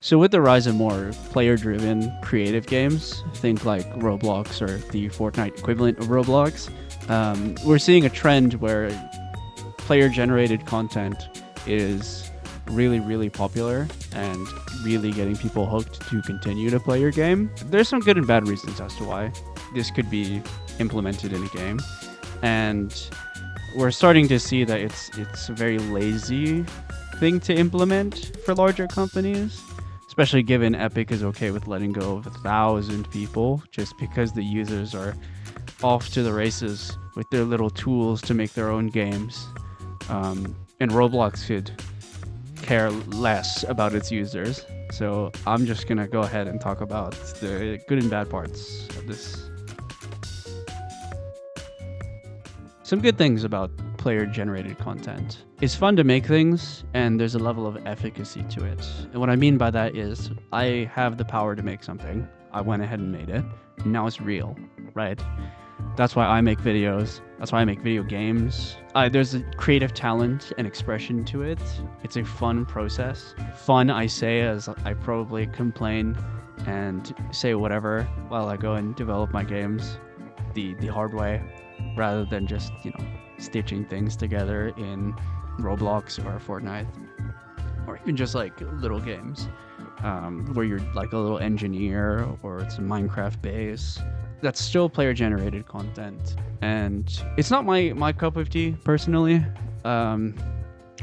So with the rise of more player-driven creative games, think like Roblox or the Fortnite equivalent of Roblox, we're seeing a trend where player-generated content is really, really popular and really getting people hooked to continue to play your game. There's some good and bad reasons as to why this could be implemented in a game, and we're starting to see that it's a very lazy thing to implement for larger companies, especially given Epic is okay with letting go of 1,000 people just because the users are off to the races with their little tools to make their own games. And Roblox could care less about its users. So I'm just gonna go ahead and talk about the good and bad parts of this. Some good things about player-generated content. It's fun to make things, and there's a level of efficacy to it. And what I mean by that is, I have the power to make something. I went ahead and made it. And now it's real, right? That's why I make videos. That's why I make video games. There's a creative talent and expression to it. It's a fun process. Fun, I say, as I probably complain and say whatever while I go and develop my games the hard way, rather than just, stitching things together in Roblox or Fortnite, or even just like little games where you're like a little engineer, or it's a Minecraft base. That's still player generated content, and it's not my cup of tea personally. I'm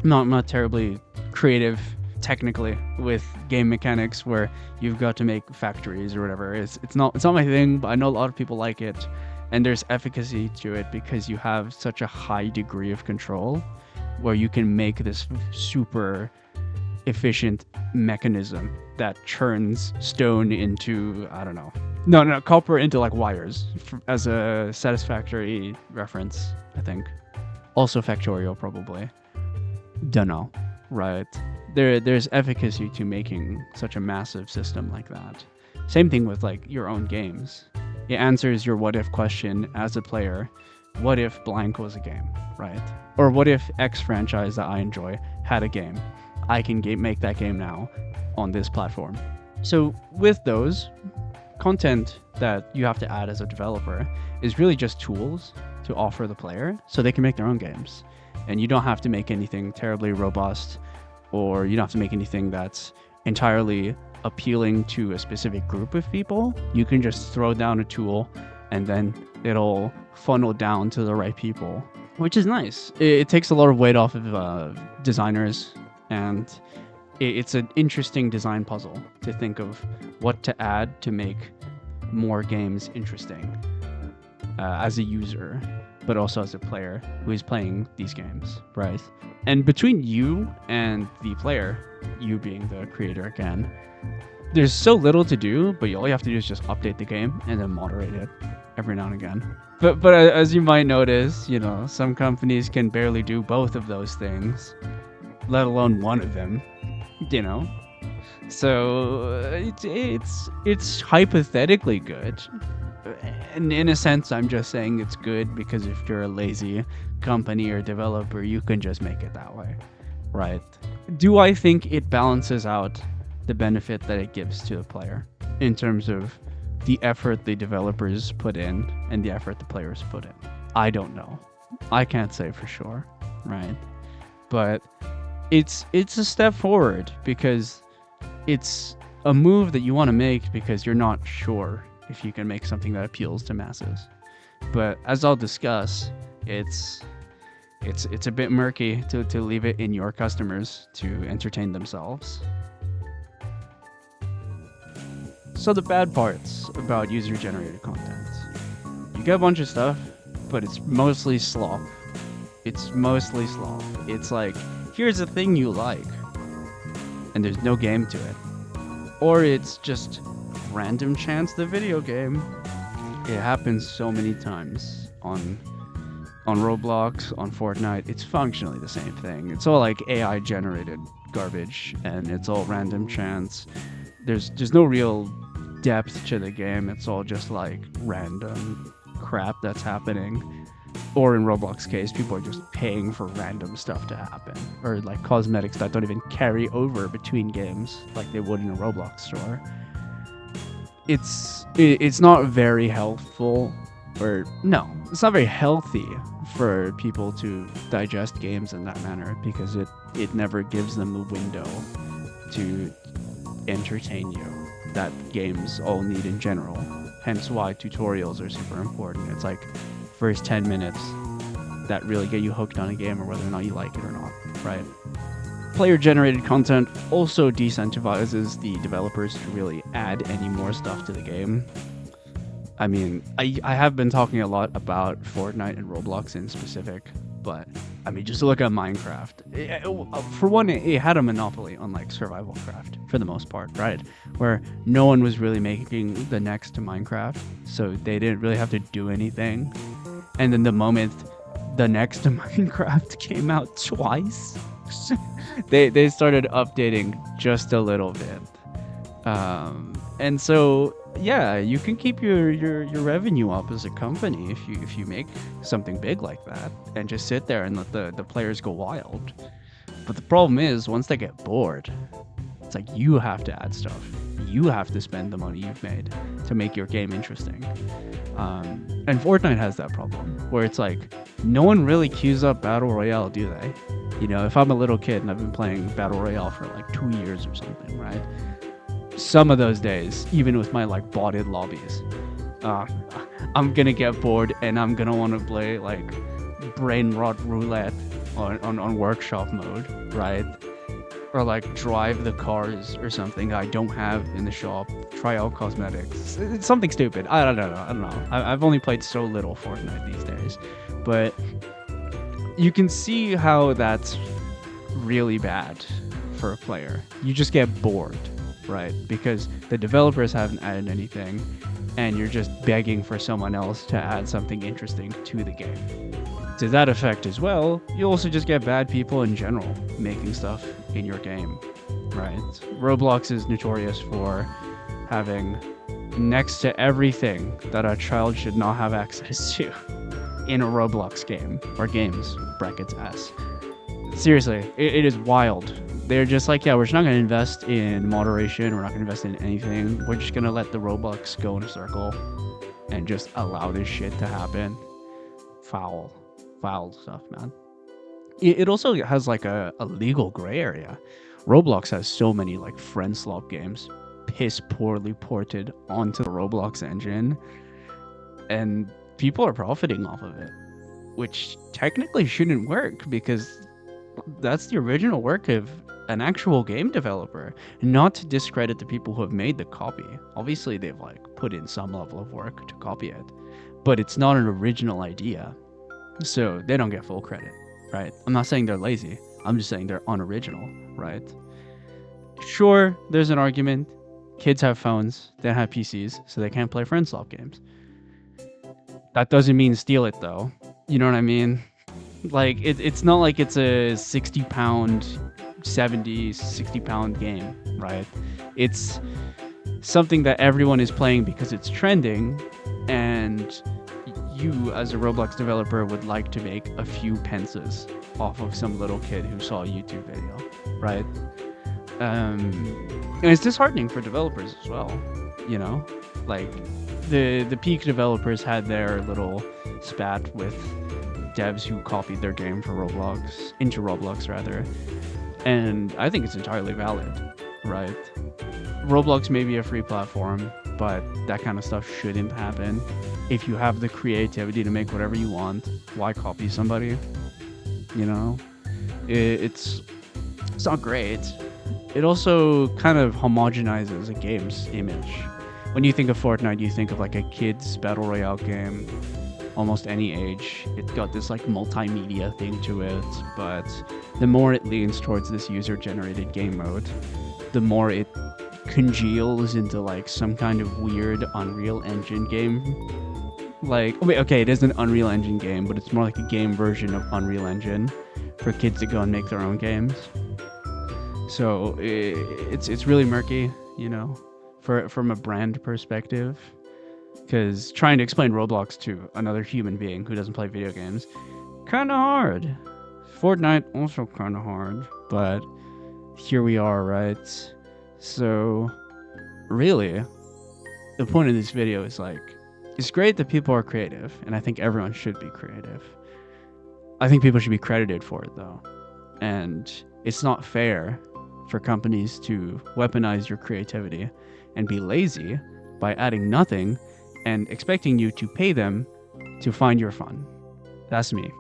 not terribly creative technically with game mechanics where you've got to make factories or whatever. It's not my thing, but I know a lot of people like it. And there's efficacy to it because you have such a high degree of control where you can make this super efficient mechanism that churns stone into, I don't know. No, copper into like wires as a satisfactory reference, I think. Also Factorio probably. Dunno, right? There's efficacy to making such a massive system like that. Same thing with like your own games. It answers your what if question as a player. What if blank was a game, right? Or what if X franchise that I enjoy had a game? I can make that game now on this platform. So with those, content that you have to add as a developer is really just tools to offer the player so they can make their own games. And you don't have to make anything terribly robust, or you don't have to make anything that's entirely appealing to a specific group of people. You can just throw down a tool and then it'll funnel down to the right people, which is nice. It takes a lot of weight off of designers, and it's an interesting design puzzle to think of what to add to make more games interesting as a user, but also as a player who is playing these games, right? And between you and the player, you being the creator again, there's so little to do, but all you have to do is just update the game and then moderate it every now and again. But as you might notice, some companies can barely do both of those things, let alone one of them, So it's hypothetically good. And in a sense, I'm just saying it's good because if you're a lazy company or developer, you can just make it that way, right? Do I think it balances out the benefit that it gives to the player in terms of the effort the developers put in and the effort the players put in? I don't know. I can't say for sure, right? But it's a step forward because it's a move that you want to make because you're not sure if you can make something that appeals to masses. But as I'll discuss, it's a bit murky to leave it in your customers to entertain themselves. So the bad parts about user-generated content. You get a bunch of stuff, but it's mostly slop. It's like, here's a thing you like, and there's no game to it. Or it's just random chance the video game. It happens so many times on Roblox, on Fortnite. It's functionally the same thing. It's all like AI generated garbage, and it's all random chance. There's no real depth to the game. It's all just like random crap that's happening. Or in Roblox case, people are just paying for random stuff to happen, or like cosmetics that don't even carry over between games like they would in a Roblox store. It's not very helpful, or no, it's not very healthy for people to digest games in that manner, because it never gives them the window to entertain you that games all need in general. Hence why tutorials are super important. It's like first 10 minutes that really get you hooked on a game, or whether or not you like it or not, right? Player-generated content also decentivizes the developers to really add any more stuff to the game. I mean, I have been talking a lot about Fortnite and Roblox in specific, but I mean, just look at Minecraft. For one, it had a monopoly on like survival craft for the most part, right? Where no one was really making the next to Minecraft, so they didn't really have to do anything. And then the moment the next to Minecraft came out twice, they started updating just a little bit. And so yeah, you can keep your revenue up as a company if you make something big like that and just sit there and let the players go wild. But the problem is, once they get bored, it's like you have to add stuff. You have to spend the money you've made to make your game interesting. And Fortnite has that problem where it's like no one really queues up Battle Royale, do they? You know, if I'm a little kid and I've been playing Battle Royale for like 2 years or something, right? Some of those days, even with my like botted lobbies, I'm gonna get bored and I'm gonna want to play like brain rot roulette on workshop mode, right? Or like drive the cars or something I don't have in the shop, try out cosmetics. It's something stupid. I don't know. I've only played so little Fortnite these days, but you can see how that's really bad for a player. You just get bored, right? Because the developers haven't added anything and you're just begging for someone else to add something interesting to the game. To that effect as well, you also just get bad people in general making stuff in your game, right? Roblox is notorious for having next to everything that a child should not have access to in a Roblox game, or games, brackets S. Seriously, it is wild. They're just like, yeah, we're just not going to invest in moderation, we're not going to invest in anything, we're just going to let the Robux go in a circle and just allow this shit to happen. Foul stuff, man. It also has like a legal gray area. Roblox has so many like friend slop games piss poorly ported onto the Roblox engine, and people are profiting off of it, which technically shouldn't work because that's the original work of an actual game developer. Not to discredit the people who have made the copy. Obviously they've like put in some level of work to copy it, but it's not an original idea, so they don't get full credit, right? I'm not saying they're lazy, I'm just saying they're unoriginal, right? Sure, there's an argument. Kids have phones, they don't have PCs, so they can't play friend slop games. That doesn't mean steal it though. You know what I mean? Like, it's not like it's a 60-pound, 70, 60-pound game, right? It's something that everyone is playing because it's trending, and you as a Roblox developer would like to make a few pences off of some little kid who saw a YouTube video, right? And it's disheartening for developers as well, you know? Like, the peak developers had their little spat with devs who copied their game for Roblox, into Roblox rather, and I think it's entirely valid, right? Roblox may be a free platform, but that kind of stuff shouldn't happen. If you have the creativity to make whatever you want, why copy somebody? You know, it's not great. It also kind of homogenizes a game's image. When you think of Fortnite, you think of like a kid's battle royale game, almost any age. It's got this like multimedia thing to it, but the more it leans towards this user-generated game mode, the more it congeals into like some kind of weird Unreal Engine game. Like, okay, it is an Unreal Engine game, but it's more like a game version of Unreal Engine for kids to go and make their own games. So it's really murky, you know, from a brand perspective. Because trying to explain Roblox to another human being who doesn't play video games, kind of hard. Fortnite also kind of hard, but here we are, right? So, really, the point of this video is like, it's great that people are creative, and I think everyone should be creative. I think people should be credited for it, though. And it's not fair for companies to weaponize your creativity and be lazy by adding nothing and expecting you to pay them to find your fun. That's me.